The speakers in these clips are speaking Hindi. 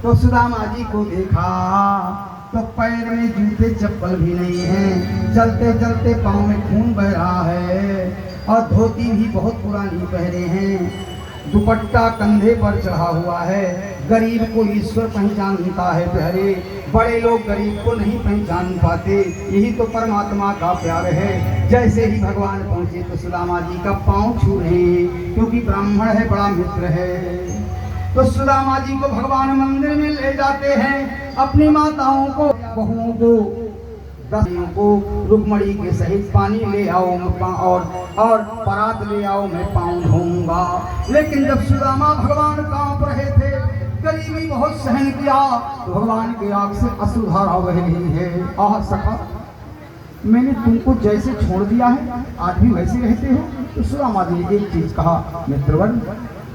तो सुदामा जी को देखा तो पैर में जूते चप्पल भी नहीं है, चलते चलते पाँव में खून बह रहा है और धोती भी बहुत पुरानी पहने हैं, दुपट्टा कंधे पर चढ़ा हुआ है। गरीब को ईश्वर पहचानता है प्यारे, बड़े लोग गरीब को नहीं पहचान पाते, यही तो परमात्मा का प्यार है। जैसे ही भगवान पहुंचे तो सुदामा जी का पाँव छू रहे हैं, क्योंकि ब्राह्मण है, बड़ा मित्र है। तो सुदामा जी को भगवान मंदिर में ले जाते हैं, अपनी माताओं को, बहुओं को, दसियों को रुक्मणी के सहित पानी ले आओ और परात ले आओ, मैं पाँव धोऊंगा। लेकिन जब सुदामा भगवान कांप रहे थे, गरीबी बहुत सहन किया, तो भगवान की आंख से अश्रुधारा बह रही है। आह सखा, मैंने तुमको जैसे छोड़ दिया है आज भी वैसे रहते हो। तो सुदामा जी ने एक चीज कहा, मित्रवन,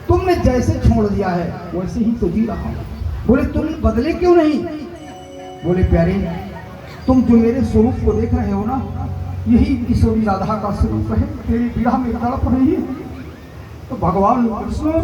तुमने जैसे छोड़ दिया है वैसे ही तो जी रहा हूं। बोले तुम बदले क्यों नहीं? बोले प्यारे, तुम जो मेरे स्वरूप को देख रहे हो ना, यही किशोरी राधा का स्वरूप है, तेरी पीड़ा में तड़प रही है। तो भगवान कृष्ण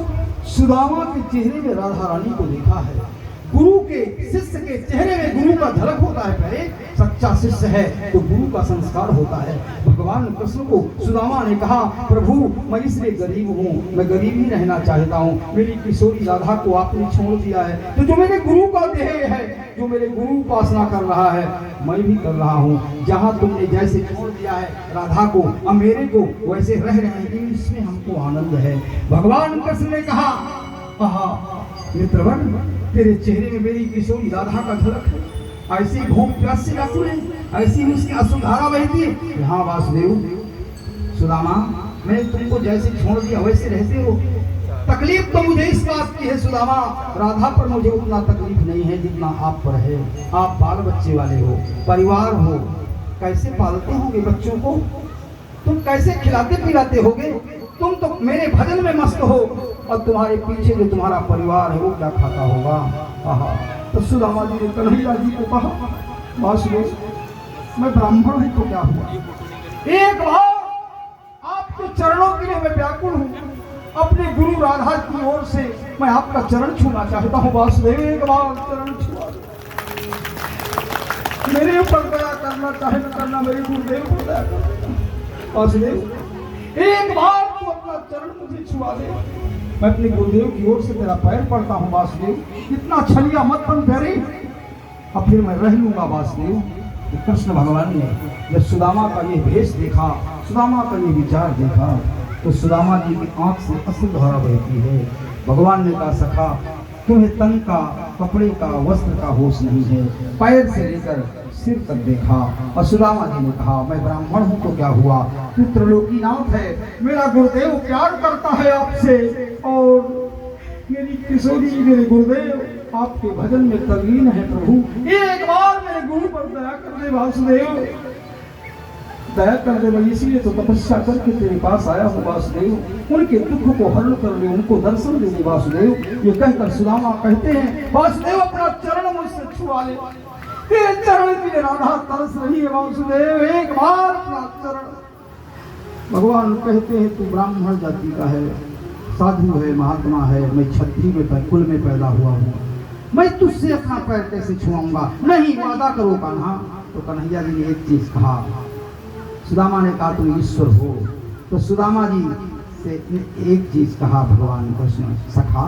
सुदामा के चेहरे में राधा रानी को देखा है। गुरु के शिष्य के चेहरे में गुरु का झलक होता है प्यारे, सच्चा शिष्य है तो गुरु का संस्कार होता है। भगवान कृष्ण को सुदामा ने कहा, प्रभु मैं इसलिए गरीब हूँ, मैं गरीब ही रहना चाहता हूँ, मेरी किशोरी राधा को आपने छोड़ दिया है, तो जो मेरे गुरु का देह है, जो मेरे गुरु उपासना कर रहा है, मैं भी कर रहा हूँ। जहाँ तुमने जैसे छोड़ दिया है राधा को और मेरे को, वैसे रह रहे हैं, इसमें हमको आनंद है। भगवान कृष्ण ने कहा, मित्रवन, तेरे चेहरे में मेरी किशोरी राधा का झलक है, ऐसी भूख प्यास से आंसू है, ऐसी उसकी अश्रुधारा बहती है। हाँ वासुदेव, सुदामा, मैंने तुमको जैसे छोड़ दिया वैसे रहते हो। तकलीफ तो मुझे इस बात की है सुदामा, राधा पर मुझे उतना तकलीफ नहीं है जितना आप पर है। आप बाल बच्चे वाले हो, परिवार हो, कैसे पालते होंगे बच्चों को, तुम कैसे खिलाते पिलाते होगे, तुम तो मेरे भजन में मस्त हो और तुम्हारे पीछे जो तुम्हारा परिवार है वो क्या खाता होगा। आहा, तो सुदामा जी ने कन्हैया जी को कहा, वासुदेव, मैं ब्राह्मण हूँ तो क्या हुआ, एक बार आपके चरणों के लिए मैं व्याकुल हूँ, अपने गुरु राधा की ओर से मैं आपका चरण छूना चाहता हूँ। वासुदेव, एक बार चरण छुआ, मेरे ऊपर दया करना, चाहे न करना, मेरे गुरुदेव को दया करना। वासुदेव, एक बार तू अपना चरण मुझे छुआ दे, मैं अपने गुरुदेव की ओर से तेरा पैर पड़ता हूँ। वासुदेव, इतना छलिया मत बन प्यारे, अब फिर मैं रह लूंगा। वासुदेव, कृष्ण भगवान ने जब सुदामा का ये भेष देखा, सुदामा का ये विचार देखा, तो सुदामा जी की आंख से अश्रुधारा बहती है। भगवान ने कहा, सखा, तुम्हें तन का, कपड़े का, वस्त्र का होश नहीं है, पैर से लेकर सिर तक देखा। और सुदामा जी ने कहा, मैं ब्राह्मण हूँ तो क्या हुआ, तू त्रिलोकीनाथ है, मेरा गुरुदेव प्यार करता है आपसे, और मेरी किशोरी, मेरे गुरुदेव आपके भजन में तल्लीन है। प्रभु, एक बार मेरे गुरु पर दया कर दे वासुदेव, दया कर दे। मैं इसीलिए तो तपस्या करके तेरे पास आया हूँ वासुदेव, उनके दुख को हरण कर ले, उनको दर्शन दे दे वासुदेव। ये कहकर सुदामा कहते हैं, वासुदेव अपना चरण मुझसे छुआ ले, तेरे चरण के लिए राधा तरस रही है। वासुदेव, एक बार अपना चरण। भगवान कहते हैं, तू ब्राह्मण जाति का है, साधु है, महात्मा है, मैं क्षत्रिय में कुल में पैदा हुआ हूँ, मैं तुझसे अपना पैर कैसे छुआऊंगा, नहीं, वादा करो कान्हा। तो कन्हैया जी ने एक चीज कहा, सुदामा ने कहा तुम ईश्वर हो, तो सुदामा जी से एक चीज कहा भगवान कृष्ण, सखा,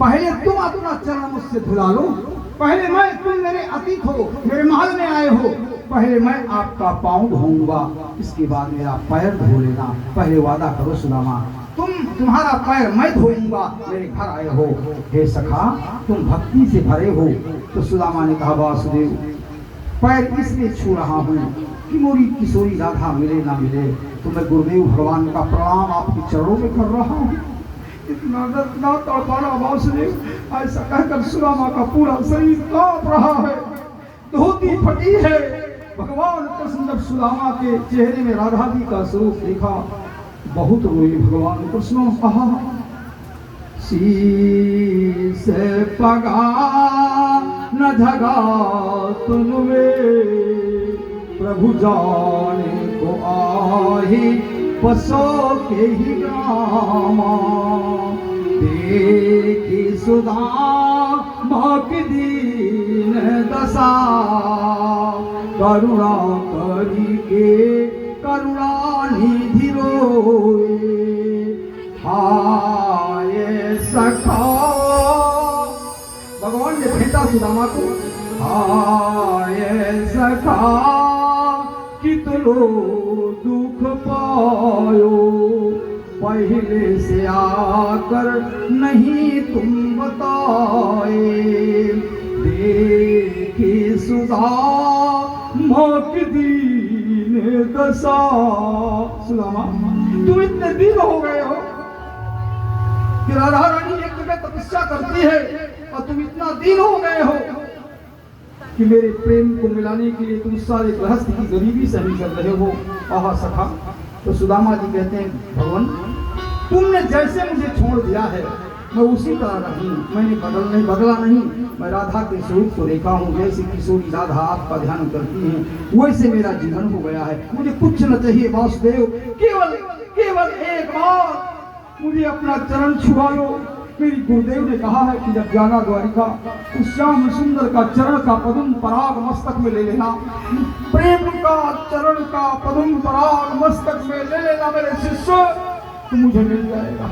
पहले तुम अपना चरण मुझसे धुला लो, पहले तुम मेरे अतिथ हो, मेरे महल में आए हो, पहले मैं आपका पाँव धोऊंगा, इसके बाद मेरा पैर धो लेना। पहले वादा करो सुदामा, तुम्हारा पैर मैं धोऊंगा, मेरे घर आए हो। हे सखा, तुम भक्ति से भरे हो। तो सुदामा ने कहा, वासुदेव, पैर इसलिए छू रहा हूँ कि मोरी किशोरी राधा मिले ना मिले, तो मैं गुरुदेव भगवान का प्रणाम आपके चरणों में कर रहा हूँ। इतना दर्दना तड़पाना वासुदेव, ऐसा कहकर सुदामा का पूरा शरीर कांप रहा है, धोती फटी है। भगवान कृष्ण जब सुदामा के चेहरे में राधा जी का स्वरूप देखा, बहुत रोए भगवान कृष्ण। शीस पगा न धगा तुनवे, प्रभु जाने को आही पसो के ही रामा, देखी सुदामा के करुणा करी के करुणा निधि रोए। हाय सखा, भगवान ने भेंटा सुदामा को। हाय सखा कितनो दुख पायो, पहले से आकर नहीं तुम बताए। देखी सुधा माँ की दीन दशा। सुदामा तुम इतने दीन हो गए हो कि राधा रानी एक जगह तपस्या करती है और तुम इतना दीन हो गए हो कि मेरे प्रेम को मिलाने के लिए तुम सारे गृहस्थ की गरीबी सहन कर रहे हो। आहा सखा। तो सुदामा जी कहते हैं भगवान तुमने जैसे मुझे छोड़ दिया है मैं उसी तरह रही, मैंने बदला नहीं। मैं राधा के स्वरूप को देखा हूँ, जैसे किशोरी राधा आपका ध्यान करती हैं वैसे मेरा जीवन हो गया है। मुझे कुछ न चाहिए वासुदेव, केवल एक बार मुझे अपना चरण छुआ लो। मेरी गुरुदेव ने कहा है कि जब जाना द्वारिका उस श्याम सुंदर का चरण का पद्म पराग मस्तक में ले लेना। प्रेम का चरण का पद्म पराग मस्तक में ले लेना मेरे शिष्य, तो मुझे मिल जाएगा।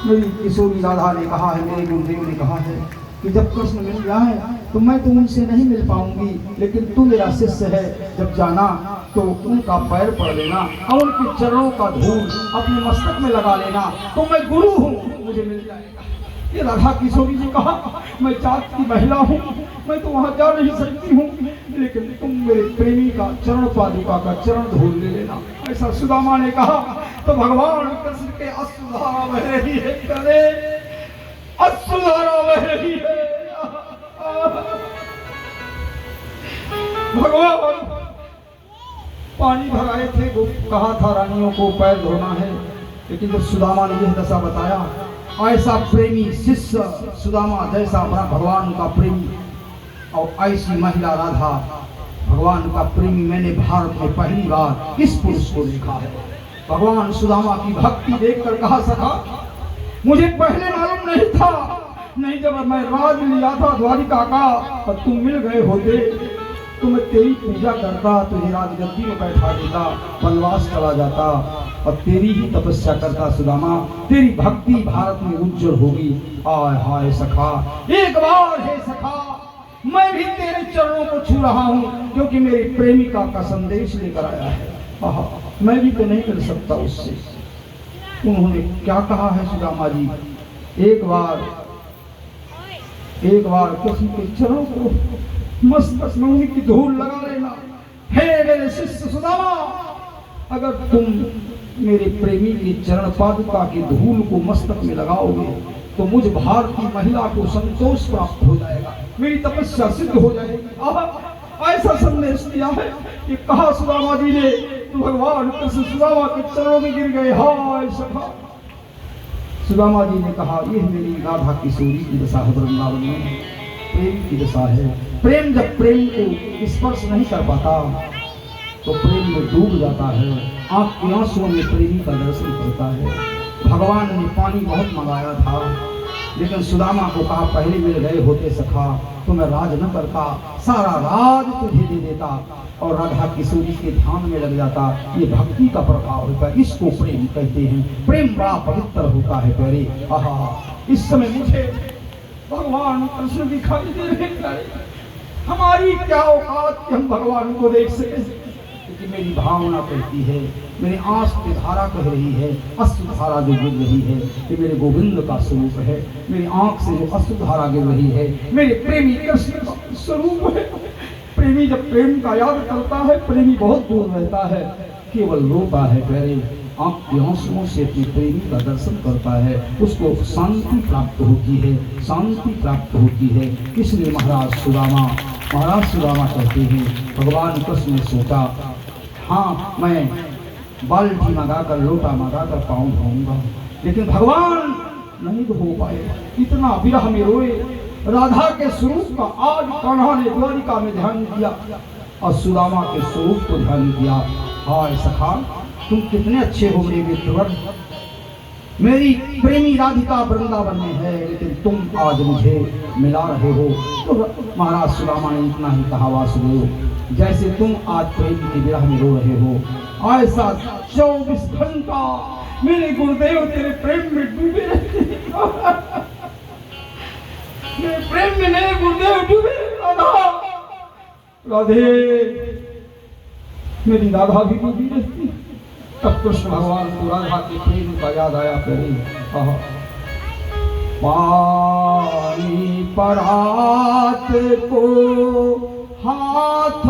मेरी किशोरी राधा ने कहा है, मेरे गुरुदेव ने कहा है कि जब कृष्ण मिल जाए तो मैं तो उनसे नहीं मिल पाऊंगी, लेकिन तू मेरा शिष्य है, जब जाना तो उनका पैर पड़ लेना और उनके चरणों का धूल अपने मस्तक में लगा लेना, तो मैं गुरु हूँ, मुझे मिल जाएगा। ये राधा किशोरी जी कहा मैं जात की महिला हूँ, मैं तो वहाँ जा नहीं सकती हूँ, लेकिन तुम मेरे प्रेमी का चरण पादुका का चरण धूल ले लेना। ऐसा सुदामा ने कहा तो भगवान कृष्ण के अश्रुधारा बह रही है, करे अश्रुधारा बह रही है। भगवान पानी भराए थे, वो कहा था रानियों को पैर धोना है, लेकिन जब सुदामा ने यह दशा बताया, ऐसा प्रेमी शिष्य सुदामा जैसा अपना भगवान का प्रेमी और ऐसी महिला राधा भगवान का प्रेमी मैंने भारत में पहली बार इस पुरुष को देखा है। भगवान सुदामा की भक्ति देखकर कहा सका मुझे पहले मालूम नहीं था, नहीं जब मैं राज लिया था द्वारिका का और तुम मिल गए होते तो मैं तेरी पूजा करता, तुझे राजगद्दी में बैठा देता, वनवास चला जाता और तेरी ही तपस्या करता। सुदामा तेरी भक्ति भारत में उज्जवल होगी। हाय हाय सखा, एक बार हे सखा मैं भी तेरे चरणों को छू रहा हूँ, क्योंकि मेरी प्रेमिका का संदेश लेकर आया है। आहा, मैं भी तो नहीं कर सकता उससे। उन्होंने क्या कहा है सुदामा जी, एक बार किसी के चरणों को मस्तक में उनकी धूल लगा लेना। हे मेरे शिष्य सुदामा, अगर तुम मेरे प्रेमी के चरण पादुका की धूल को मस्तक में लगाओगे तो मुझ भारतीय महिला को संतोष प्राप्त हो जाएगा, मेरी तपस्या सिद्ध हो जाएगी। ऐसा संदेश दिया है कि कहा सुदामा जी ने तो भगवान कृष्ण सुदामा के चरणों में गिर गए। हाय सखा, सुदामा जी ने कहा यह मेरी राधा किशोरी की दशा है, वृंदावन में प्रेम की दशा है। प्रेम जब प्रेम को स्पर्श नहीं कर पाता तो प्रेम में डूब जाता है, आंख के आंसुओं में प्रेमी का दर्शन करता है। भगवान ने पानी बहुत मंगाया था, लेकिन सुदामा को कहा पहले मिल गए होते सखा तो मैं राज न करता, सारा राज तुझे दे देता और राधा किशोरी के ध्यान में लग जाता। ये भक्ति का प्रभाव होता है, इसको प्रेम कहते हैं। प्रेम बड़ा पवित्र होता है प्यारे। आहा, इस समय मुझे भगवान कृष्ण दिखाई दे रहे हैं। हमारी क्या औकात कि हम भगवान को देख सके, क्योंकि मेरी भावना कहती है, मेरी आंख की धारा कह रही है, अश्रु धारा जो गिर रही है ये मेरे गोविंद का स्वरूप है। मेरी आंख से जो अश्रु धारा गिर रही है मेरे प्रेमी कृष्ण का स्वरूप है। प्रेमी जब प्रेम का याद करता है, प्रेमी बहुत दूर रहता है, केवल रोता है प्यारे, आंख के आंसुओं से अपने प्रेमी का दर्शन करता है, उसको शांति प्राप्त होती है, शांति प्राप्त होती है। इसलिए महाराज सुदामा कहते हैं भगवान कृष्ण ने सोचा हाँ मैं बाल्टी मंगाकर लोटा मंगाकर पाँव धोऊंगा, लेकिन भगवान नहीं हो पाए। इतना विरह में रोए, राधा के स्वरूप का आज कान्हा ने द्वारिका में ध्यान किया और सुदामा के स्वरूप को ध्यान किया। हाय सखा, तुम कितने अच्छे हो मेरे मित्रवर, मेरी प्रेमी राधिका वृंदावन में है, लेकिन तुम आज मुझे मिला रहे हो। तो महाराज सुदामा ने इतना ही कहा वासुदेव जैसे तुम आज प्रेम की विरह में रो रहे हो, ऐसा 24 घंटा मेरे गुरुदेव तेरे प्रेम में डूबे रहते हैं। मेरे प्रेम में मेरे गुरुदेव डूबे। राधा, राधे, मेरी राधा भी डूबी रहती। तब कृष्ण भगवान को राधा के प्रेम का याद आया। करे पानी परात को हाथ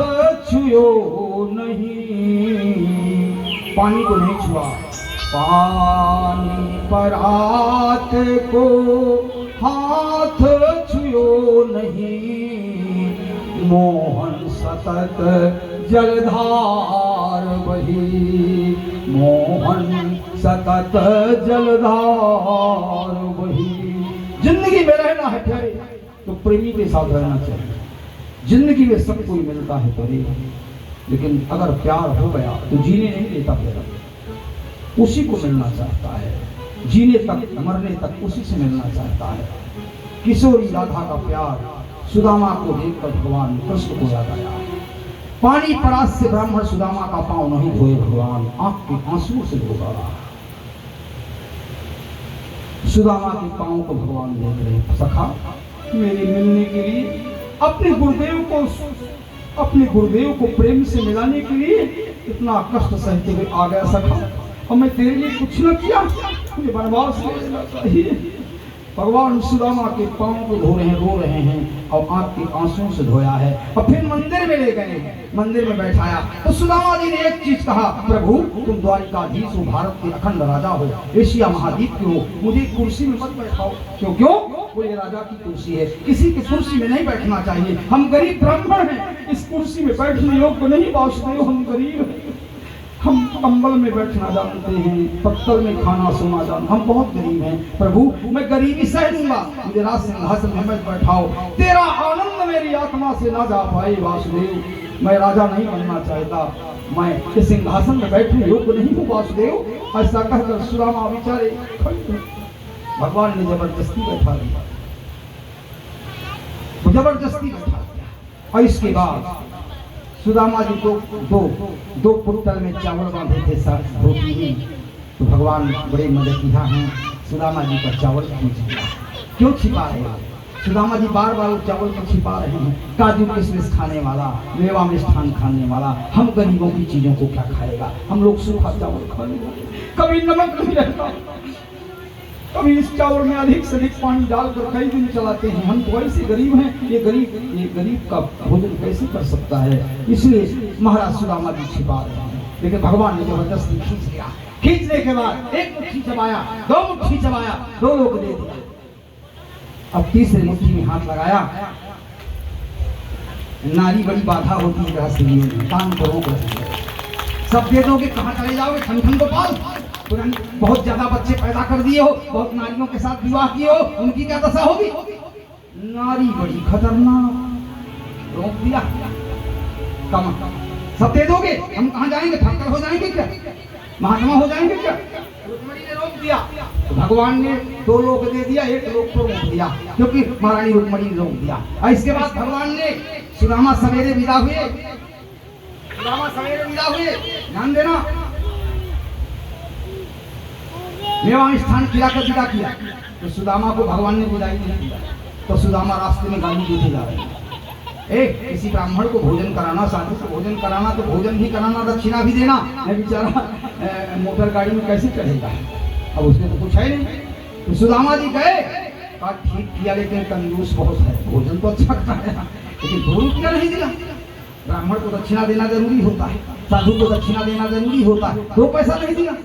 छुओ नहीं, पानी को नहीं छुआ। पानी परात को हाथ छुओ नहीं, मोहन सतत जलधार बही, मोहन सतत जलधार बही। जिंदगी में रहना है प्यारे तो प्रेमी के साथ रहना चाहिए। जिंदगी में सब कोई मिलता है प्यारे, लेकिन अगर प्यार हो गया तो जीने नहीं देता प्यारा, उसी को मिलना चाहता है। जीने तक मरने तक उसी से मिलना चाहता है। किशोरी राधा का प्यार सुदामा को देखकर भगवान कृष्ण को याद आया। पानी परास से ब्राह्मण सुदामा का पांव नहीं धोए भगवान आंख के आंसुओं से धो डाला। सुदामा के पांव को भगवान देख रहे, सखा मेरे मिलने के लिए अपने गुरुदेव को प्रेम से मिलाने के लिए इतना कष्ट सहते हुए आ गया सखा। और मैं तेरे लिए कुछ न किया, मुझे वनवास ले लेना चाहिए। भगवान सुदामा के पांव को धो रहे हैं, रो रहे हैं और आंख के आंसुओं से धोया है। और फिर मंदिर में ले गए, मंदिर में बैठाया तो सुदामा जी ने एक चीज कहा, प्रभु तुम द्वारिकाधीश हो, भारत के अखंड राजा हो, एशिया महाद्वीप के हो, मुझे कुर्सी में मत बैठाओ। क्यों? वो ये राजा की कुर्सी है, किसी की कुर्सी में नहीं बैठना चाहिए। हम गरीब ब्राह्मण हैं, इस कुर्सी में बैठने योग्य नहीं वासुदेव, हम गरीब हैं। हम कंबल में बैठना जानते हैं, पत्थर में खाना सोना जानते, हम बहुत गरीब हैं। प्रभु मैं गरीबी सह लूंगा, मुझे राज सिंहासन में मत बैठाओ। तेरा आनंद मेरी आत्मा से ना जा पाए वासुदेव, मैं राजा नहीं बनना चाहता, मैं इस सिंहासन में बैठने योग्य नहीं हूँ वासुदेव। ऐसा कहकर सुदामा बेचारे भगवान ने जबरदस्ती बैठा दिया, जबरदस्ती बैठा दिया। और इसके बाद सुदामा जी को दो पुट्टल में चावल बांधे थे सर धोती में, तो भगवान बड़े मददगार हैं। सुदामा जी का चावल क्यों छिपा रहे हैं? सुदामा जी बार बार चावल को छिपा रहे हैं। काजू किशमिश खाने वाला, मेवा मिष्ठान खाने वाला, हम गरीबों की चीजों को क्या खाएगा? हम लोग सूखा चावल खाने वाले, कभी नमक नहीं रहता, कभी इस चावल में अधिक से अधिक पानी डालकर कई दिन चलाते हैं। हम तो ऐसे गरीब हैं, ये गरीब का भोजन कैसे कर सकता है? इसलिए महाराज सुदामा जी छिपा रहे हैं। लेकिन भगवान ने जबरदस्ती खींच लिया। खींचने के बाद एक मुट्ठी चबाया, दो मुट्ठी चबाया, दोनों को दे दिया। अब तीसरी मुट्ठी में हाथ लगाया। नारी बड़ी बाधा होती है गृहस्थी में, काम को रोक रही है। सब दे दोगे, कहाँ चले जाओगे? ठन गोपाल, बहुत ज्यादा बच्चे पैदा कर दिए हो, बहुत नारियों के साथ विवाह किए हो, उनकी क्या दशा होगी? नारी बड़ी खतरनाक, रोक दिया। कम सब दे दोगे, हम कहाँ जाएंगे? ठक्कर हो जाएंगे क्या? महात्मा हो जाएंगे क्या? रुक्मणी ने रोक दिया। तो भगवान ने 2 लोक दे दिया, 1 लोक को रोक दिया, क्योंकि महारानी रुक्मणी ने रोक दिया। और इसके बाद भगवान ने सुदामा सवेरे विदा हुए, ध्यान देना, मेवा मिष्ठान खिलाकर विदा किया। तो सुदामा को भगवान ने विदाई नहीं दिया। तो सुदामा रास्ते में गाली देते जा रहे हैं। किसी ब्राह्मण को भोजन कराना, साधु को भोजन कराना, तो भोजन भी कराना, दक्षिणा भी देना। मैं बेचारा मोटर गाड़ी में कैसे चढ़ेगा? अब उसने तो कुछ है नहीं। तो सुदामा जी गए, कहा ठीक किया, लेकिन कंजूस बहुत है, भोजन तो अच्छा कराया लेकिन 2 रुपया नहीं दिया। ब्राह्मण को दक्षिणा देना जरूरी होता है, साधु को दक्षिणा देना जरूरी होता है, 2 पैसा नहीं दिया।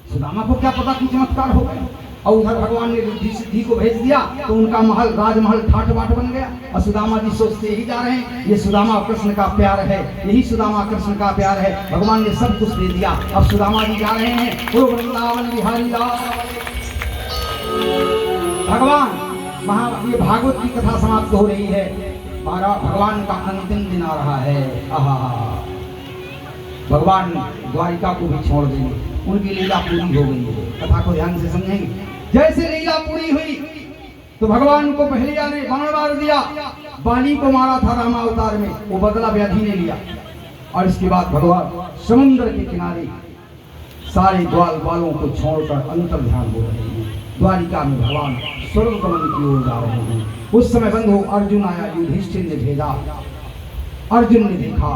सुदामा को क्या पता कि चमत्कार हो गया। और उधर भगवान ने रिद्धि सिद्धि को भेज दिया, तो उनका महल राजमहल ठाट बाट बन गया। और सुदामा जी सोचते ही जा रहे हैं, ये सुदामा कृष्ण का प्यार है, यही सुदामा कृष्ण का प्यार है। भगवान ने सब कुछ दे दिया। अब सुदामा जी जा रहे हैं, ओ वृंदावन बिहारी लाल। भगवान ये भागवत की कथा समाप्त हो रही है। भगवान का अंतिम दिन आ रहा है। आहा, भगवान द्वारिका को भी छोड़ देंगे, उनकी लीला पूरी हो गई है। कथा को ध्यान से समझेंगे। जैसे लीला पूरी हुई तो भगवान को पहले ने बाण मार दिया। बाली को मारा था रामा अवतार में, वो बदला व्याधि ने लिया। और इसके बाद भगवान समुद्र के किनारे सारे ग्वाल बालों को छोड़कर अंतर ध्यान हो रहे हैं। द्वारिका में भगवान स्वर्ग गमन की ओर जा रहे हैं। उस समय बंधु अर्जुन आया, युधिष्ठिर ने भेजा। अर्जुन ने देखा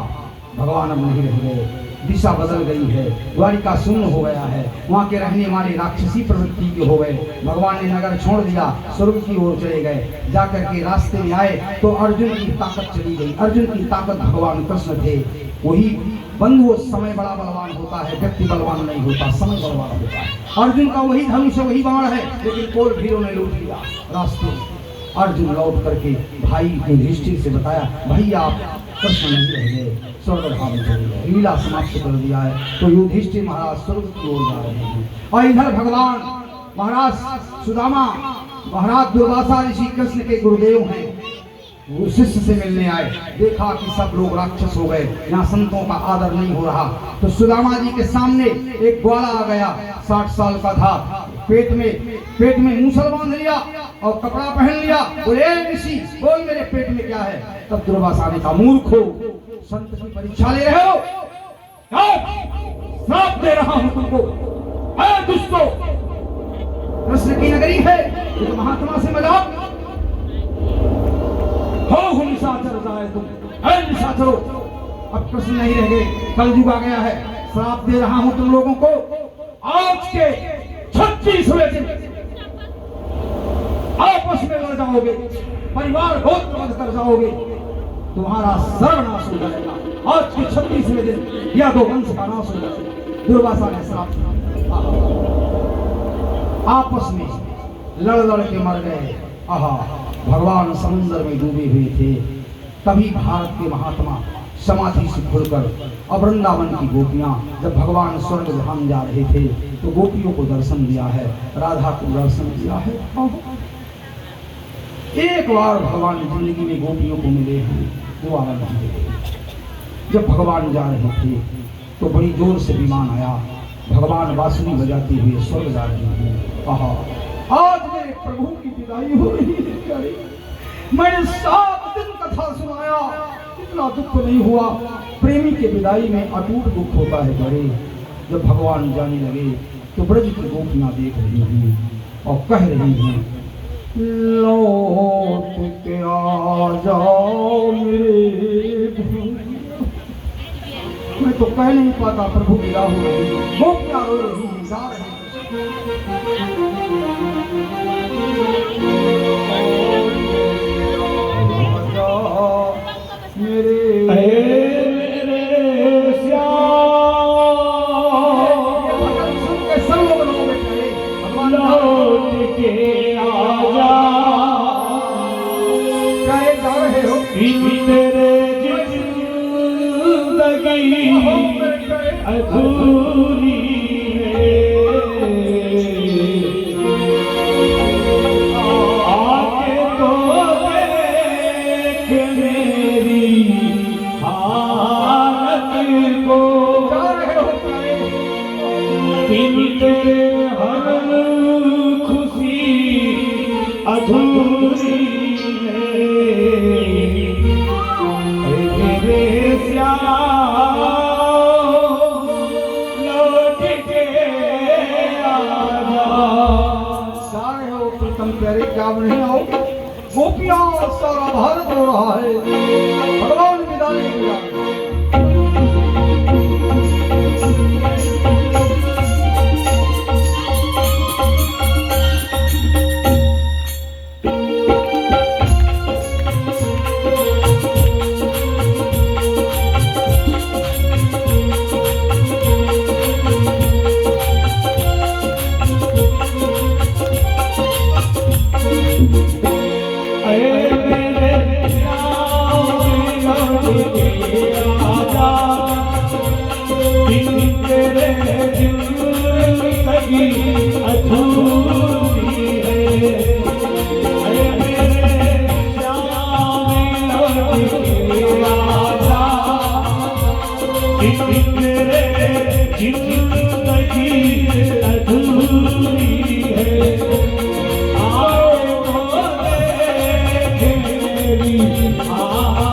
भगवान अब नहीं रह गए, दिशा बदल गई है, द्वारिका शून्य हो गया है, वहाँ के रहने वाले राक्षसी प्रवृत्ति के हो गए। भगवान ने नगर छोड़ दिया, स्वर्ग की ओर चले गए। जाकर के रास्ते में आए तो अर्जुन की ताकत चली गई। अर्जुन की ताकत भगवान कृष्ण थे। वही बंधु समय बड़ा बलवान होता है, व्यक्ति बलवान नहीं होता, समय बलवान होता है। अर्जुन का वही धनुष वही बाण है, लेकिन कोल भीरों ने लूट लिया रास्ते में। अर्जुन लौट करके भाई युधिष्ठिर से बताया, भैया आप कृष्ण नहीं रह गए, स्वर्ग धाम चले गए, लीला समाप्त कर दिया है। तो युधिष्ठिर महाराज स्वर्ग की ओर जा रहे हैं। और इधर भगवान महाराज सुदामा महाराज दुर्वासा ऋषि कृष्ण के गुरुदेव हैं, वो शिष्य से मिलने आए। देखा कि सब लोग राक्षस हो गए, यहाँ संतों का आदर नहीं हो रहा। तो सुदामा जी के सामने एक ग्वाला आ गया, 60 साल का था, पेट में मूसल बांध लिया और कपड़ा पहन लिया। बोले ऋषि बोल मेरे पेट में क्या है? तब दुर्वासा ने कहा, मूर्खो, संत की परीक्षा ले रहे हो? श्राप दे रहा हूं तुमको, दुष्टो, कृष्ण की नगरी है, तो महात्मा से मजाक हो निशाचर जाए तुम, निशाचरो। अब कृष्ण नहीं रह गए, कलयुग आ गया है। श्राप दे रहा हूं तुम लोगों को, आज के 36वें दिन आपस में लड़ जाओगे, परिवार बहुत कर जाओगे, तुम्हारा सर्वनाश हो जाएगा। आज के 36वें दिन या दो वंश का नाश हो जाएगा। दुर्वासा ने श्राप दिया, आपस में लड़ के मर गए। आहा, भगवान समुद्र में डूबे हुए थे। तभी भारत के महात्मा समाधि से खुलकर और वृंदावन की गोपियां जब भगवान स्वर्ग धाम जा रहे थे तो गोपियों को दर्शन दिया है, राधा को दर्शन दिया है। एक बार भगवान जिंदगी में गोपियों को मिले हैं, दोबारा नहीं मिले। जब भगवान जा रहे थे तो बड़ी जोर से विमान आया, भगवान बांसुरी बजाते हुए स्वर्ग जा रहे हैं। आहा, आज मेरे प्रभु की विदाई हो रही है। मैंने 7 दिन कथा सुनाया, इतना दुख नहीं हुआ। प्रेमी के विदाई में अटूट दुख होता है बड़े। जब भगवान जाने लगे तो ब्रज की गोपियां देख रही हैं और कह रही हैं, लौट के आ जाओ मेरे। मैं तो कह नहीं पाता, प्रभु विदा हो रही, गोपियां रो रही, जा रही। गोपियां सारा भारत हो रहा है, भगवान विदा नहीं हुआ।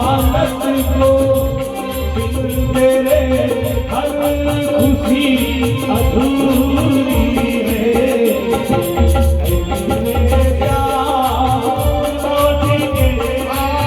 हालत को बिन तेरे हर खुशी अधूरी है। मेरे प्यार लौट के आजा।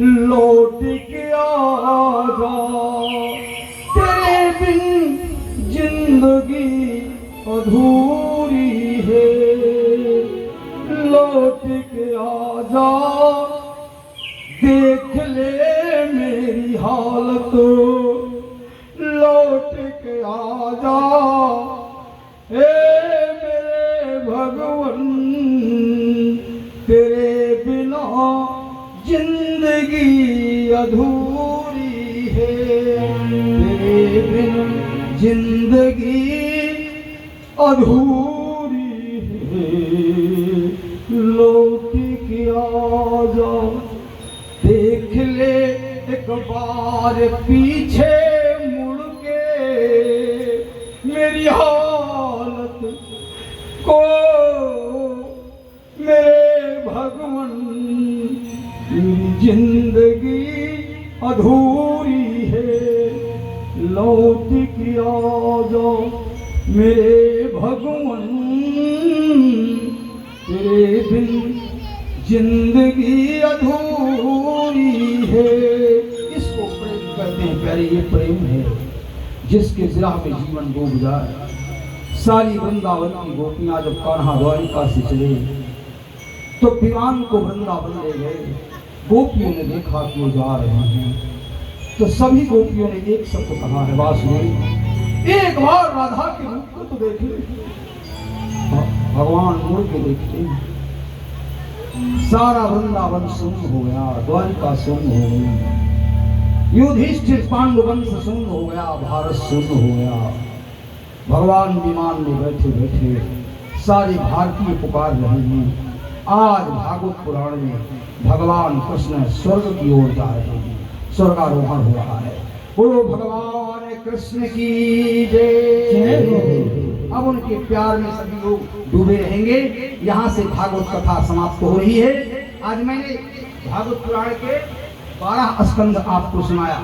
लौट के आजा, तेरे बिन जिंदगी अधूरी है। लौट के आजा, देख ले मेरी हालत। लौट के आजा हे मेरे भगवन, तेरे बिना जिंदगी अधूरी है। तेरे बिना जिंदगी अधूरी है। लौट के आजा, देख ले एक बार पीछे मुड़ के मेरी हालत को। मेरे भगवन, मेरी जिंदगी अधूरी है। लौट के आजा मेरे भगवन, तेरे बिन जिंदगी अधूरी है। इसको प्रेम कहते हैं प्यारे, ये प्रेम है जिसके जिला में जीवन डूब जाए। सारी वृंदावन की गोपियां जब कान्हा द्वारिका से चले तो दीवान को वृंदावन ले गए। गोपियों ने देखा कि वो जा रहे हैं तो सभी गोपियों ने एक शब्द कहा है, वासुदेव एक बार राधा के रूप को तो देख ले। भगवान मुड़ के देखते हैं, सारा वृंदावन शून्य हो गया, द्वारिका शून्य हो गई, युधिष्ठिर पांडु वंश शून्य हो गया, भारत शून्य हो गया। भगवान विमान में बैठे बैठे सारे भारतीय पुकार रहे हैं। आज भागवत पुराण में भगवान कृष्ण स्वर्ग की ओर जा रहे हैं, स्वर्गारोहण हो रहा है। बोलो भगवान कृष्ण की जय। अब उनके प्यार में सभी लोग डूबे रहेंगे। यहाँ से भागवत कथा समाप्त हो रही है। आज मैंने भागवत पुराण के 12 स्कंद आपको सुनाया।